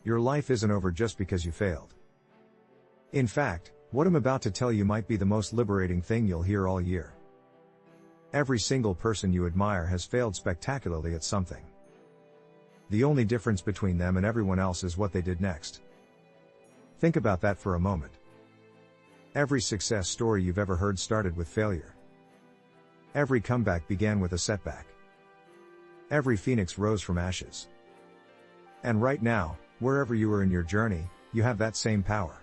Your life isn't over just because you failed. In fact, what I'm about to tell you might be the most liberating thing you'll hear all year. Every single person you admire has failed spectacularly at something. The only difference between them and everyone else is what they did next. Think about that for a moment. Every success story you've ever heard started with failure. Every comeback began with a setback. Every phoenix rose from ashes. And right now, wherever you are in your journey, you have that same power.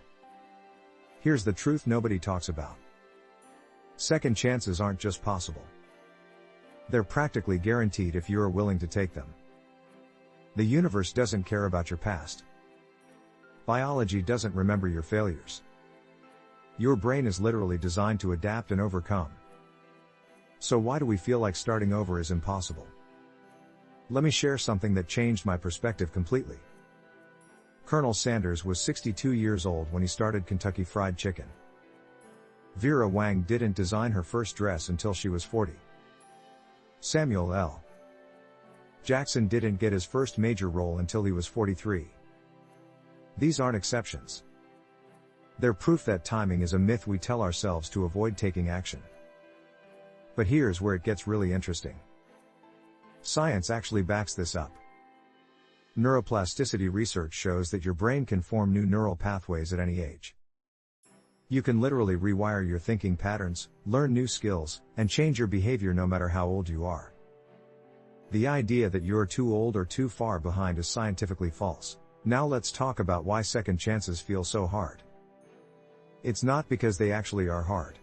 Here's the truth nobody talks about. Second chances aren't just possible. They're practically guaranteed if you are willing to take them. The universe doesn't care about your past. Biology doesn't remember your failures. Your brain is literally designed to adapt and overcome. So why do we feel like starting over is impossible? Let me share something that changed my perspective completely. Colonel Sanders was 62 years old when he started Kentucky Fried Chicken. Vera Wang didn't design her first dress until she was 40. Samuel L. Jackson didn't get his first major role until he was 43. These aren't exceptions. They're proof that timing is a myth we tell ourselves to avoid taking action. But here's where it gets really interesting. Science actually backs this up. Neuroplasticity research shows that your brain can form new neural pathways at any age. You can literally rewire your thinking patterns, learn new skills, and change your behavior no matter how old you are. The idea that you're too old or too far behind is scientifically false. Now let's talk about why second chances feel so hard. It's not because they actually are hard.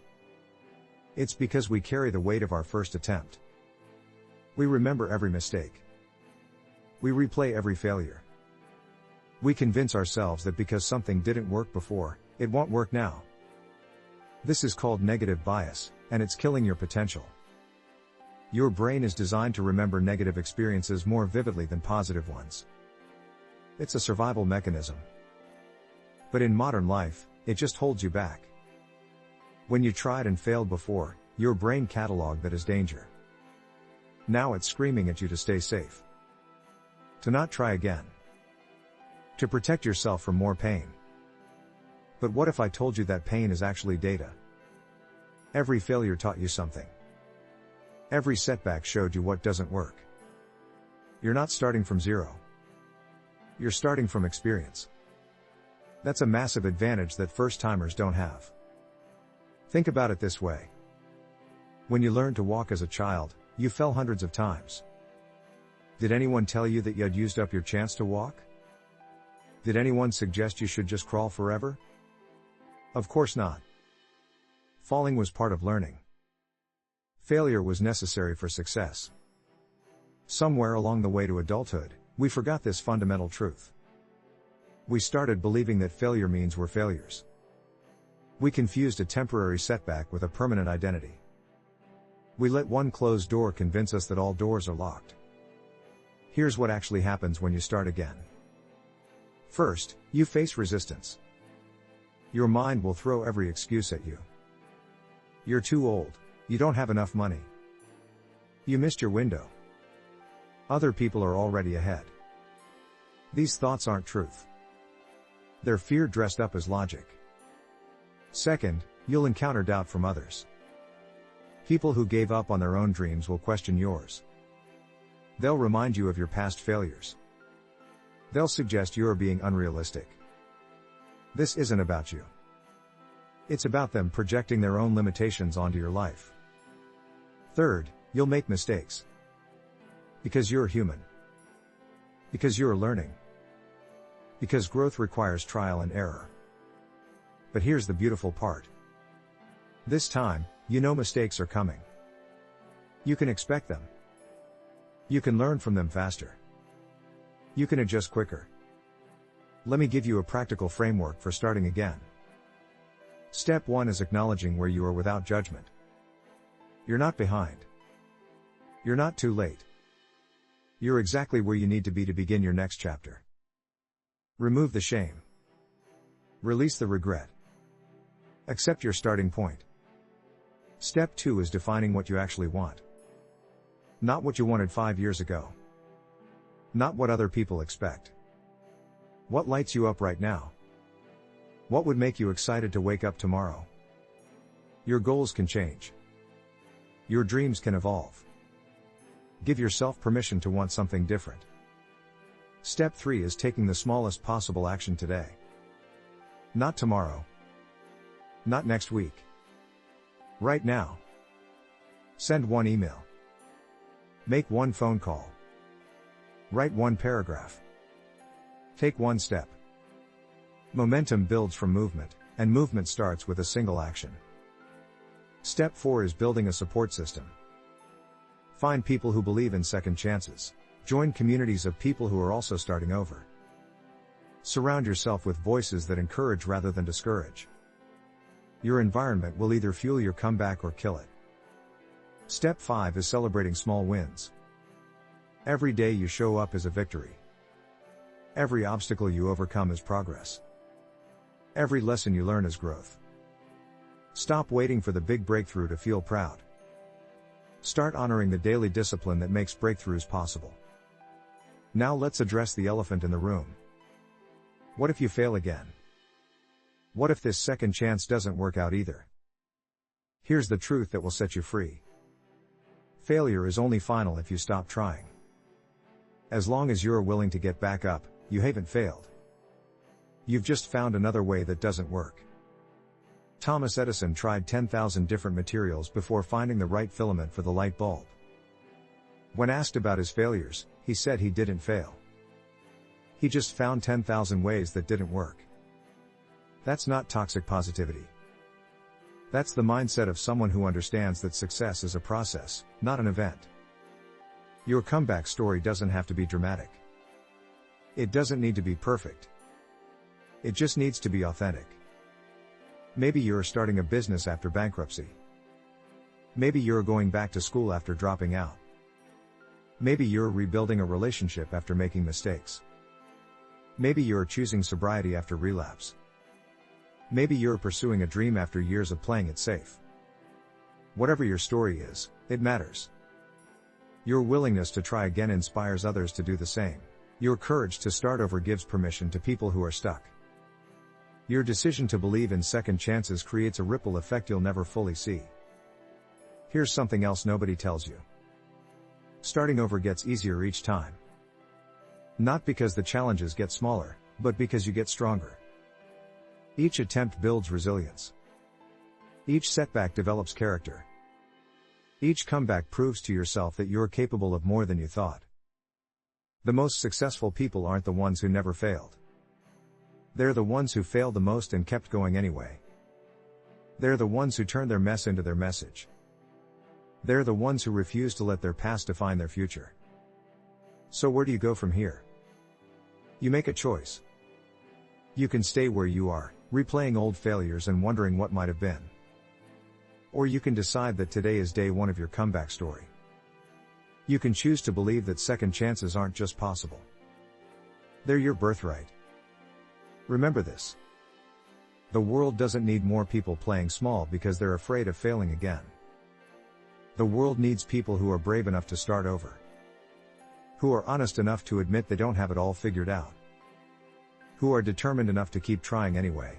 It's because we carry the weight of our first attempt. We remember every mistake. We replay every failure. We convince ourselves that because something didn't work before, it won't work now. This is called negative bias, and it's killing your potential. Your brain is designed to remember negative experiences more vividly than positive ones. It's a survival mechanism. But in modern life, it just holds you back. When you tried and failed before, your brain cataloged that as danger. Now it's screaming at you to stay safe. To not try again. To protect yourself from more pain. But what if I told you that pain is actually data? Every failure taught you something. Every setback showed you what doesn't work. You're not starting from zero. You're starting from experience. That's a massive advantage that first-timers don't have. Think about it this way. When you learned to walk as a child, you fell hundreds of times. Did anyone tell you that you'd used up your chance to walk? Did anyone suggest you should just crawl forever? Of course not. Falling was part of learning. Failure was necessary for success. Somewhere along the way to adulthood, we forgot this fundamental truth. We started believing that failure means we're failures. We confused a temporary setback with a permanent identity. We let one closed door convince us that all doors are locked. Here's what actually happens when you start again. First, you face resistance. Your mind will throw every excuse at you. You're too old. You don't have enough money. You missed your window. Other people are already ahead. These thoughts aren't truth. They're fear dressed up as logic. Second, you'll encounter doubt from others. People who gave up on their own dreams will question yours. They'll remind you of your past failures. They'll suggest you're being unrealistic. This isn't about you. It's about them projecting their own limitations onto your life. Third, you'll make mistakes. Because you're human. Because you're learning. Because growth requires trial and error. But here's the beautiful part. This time, you know mistakes are coming. You can expect them. You can learn from them faster. You can adjust quicker. Let me give you a practical framework for starting again. Step 1 is acknowledging where you are without judgment. You're not behind. You're not too late. You're exactly where you need to be to begin your next chapter. Remove the shame. Release the regret. Accept your starting point. Step 2 is defining what you actually want. Not what you wanted 5 years ago. Not what other people expect. What lights you up right now? What would make you excited to wake up tomorrow? Your goals can change. Your dreams can evolve. Give yourself permission to want something different. Step 3 is taking the smallest possible action today. Not tomorrow. Not next week. Right now. Send one email. Make one phone call. Write one paragraph. Take one step. Momentum builds from movement, and movement starts with a single action. Step 4 is building a support system. Find people who believe in second chances. Join communities of people who are also starting over. Surround yourself with voices that encourage rather than discourage. Your environment will either fuel your comeback or kill it. Step 5 is celebrating small wins. Every day you show up is a victory. Every obstacle you overcome is progress. Every lesson you learn is growth. Stop waiting for the big breakthrough to feel proud. Start honoring the daily discipline that makes breakthroughs possible. Now let's address the elephant in the room. What if you fail again? What if this second chance doesn't work out either? Here's the truth that will set you free. Failure is only final if you stop trying. As long as you're willing to get back up, you haven't failed. You've just found another way that doesn't work. Thomas Edison tried 10,000 different materials before finding the right filament for the light bulb. When asked about his failures, he said he didn't fail. He just found 10,000 ways that didn't work. That's not toxic positivity. That's the mindset of someone who understands that success is a process, not an event. Your comeback story doesn't have to be dramatic. It doesn't need to be perfect. It just needs to be authentic. Maybe you're starting a business after bankruptcy. Maybe you're going back to school after dropping out. Maybe you're rebuilding a relationship after making mistakes. Maybe you're choosing sobriety after relapse. Maybe you're pursuing a dream after years of playing it safe. Whatever your story is, it matters. Your willingness to try again inspires others to do the same. Your courage to start over gives permission to people who are stuck. Your decision to believe in second chances creates a ripple effect you'll never fully see. Here's something else nobody tells you. Starting over gets easier each time. Not because the challenges get smaller, but because you get stronger. Each attempt builds resilience. Each setback develops character. Each comeback proves to yourself that you're capable of more than you thought. The most successful people aren't the ones who never failed. They're the ones who failed the most and kept going anyway. They're the ones who turned their mess into their message. They're the ones who refuse to let their past define their future. So where do you go from here? You make a choice. You can stay where you are, replaying old failures and wondering what might have been. Or you can decide that today is day one of your comeback story. You can choose to believe that second chances aren't just possible. They're your birthright. Remember this. The world doesn't need more people playing small because they're afraid of failing again. The world needs people who are brave enough to start over. Who are honest enough to admit they don't have it all figured out. Who are determined enough to keep trying anyway.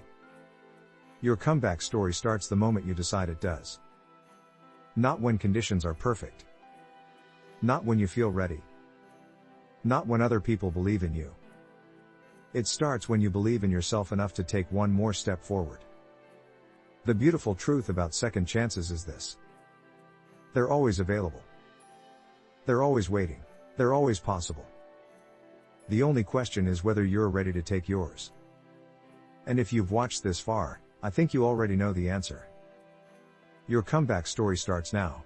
Your comeback story starts the moment you decide it does. Not when conditions are perfect. Not when you feel ready. Not when other people believe in you. It starts when you believe in yourself enough to take one more step forward. The beautiful truth about second chances is this. They're always available. They're always waiting. They're always possible. The only question is whether you're ready to take yours. And if you've watched this far, I think you already know the answer. Your comeback story starts now.